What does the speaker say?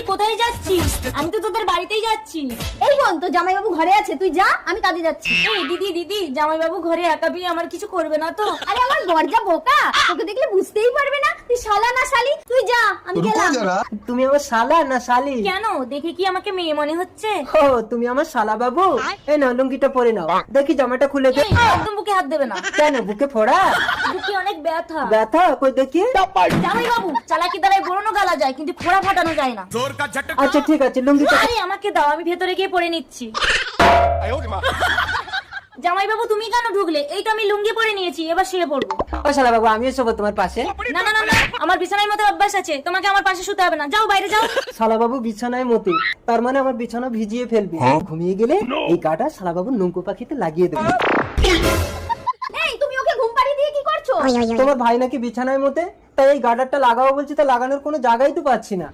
কোথায় যাচ্ছিস? আমি তো তোদের বাড়িতেই যাচ্ছি। এই বোন, তো জামাইবাবু ঘরে আছে, তুই যা, আমি কাজে যাচ্ছি। এই দিদি জামাইবাবু ঘরে একা পেয়ে আমার কিছু করবে না তো? আরে আমার বরজা বোকা, তোকে দেখলে বুঝতেই পারবে না তুই শালা না শালি। তুই যা, আমি গেলাম। তুমি আমার শালা না শালি? কেন, দেখে কি আমাকে মেয়ে মনে হচ্ছে? ও তুমি আমার শালা বাবু। এই নাও লুঙ্গিটা পরে নাও, দেখি জামাটা খুলে দে। এই, একদম বুকে হাত দেবে না। কেন, বুকে ফোড়া? বুকে অনেক ব্যথা। ব্যথা কই দেখি। জামাইবাবু, চালাকি দ্বারাই বড়ানো গালা যায় কিন্তু ফোড়া ফাটানো যায় না। আচ্ছা ঠিক আছে, লুঙ্গিটা। আরে আমাকে দাও, আমি ভেতরে গিয়ে পরে নিচ্ছি। জামাইবাবু তুমি কেন ঢুকলে? এই তো আমি লুঙ্গি পরে নিয়েছি, এবার শুয়ে পড়বো। ও শালা বাবু, আমিও শোবো তোমার পাশে। না না না না, আমার বিছানায় মতো অভ্যাস আছে, তোমাকে আমার পাশে শুতে হবে না। যাও বাইরে যাও। শালা বাবু বিছানায় মতে, তার মানে আমার বিছানা ভিজিয়ে ফেলবি। ঘুমিয়ে গেলে এই গাটা শালা বাবু নৌকো পাখিতে লাগিয়ে দেবো। এই তুমি ওকে ঘুম পাড়িয়ে দিয়ে কি করছো? তোমার ভাই নাকি বিছানায় মতে, তাই এই গাডারটা লাগাবো বলছি, তা লাগানোর কোনো জায়গাই তো পাচ্ছি না।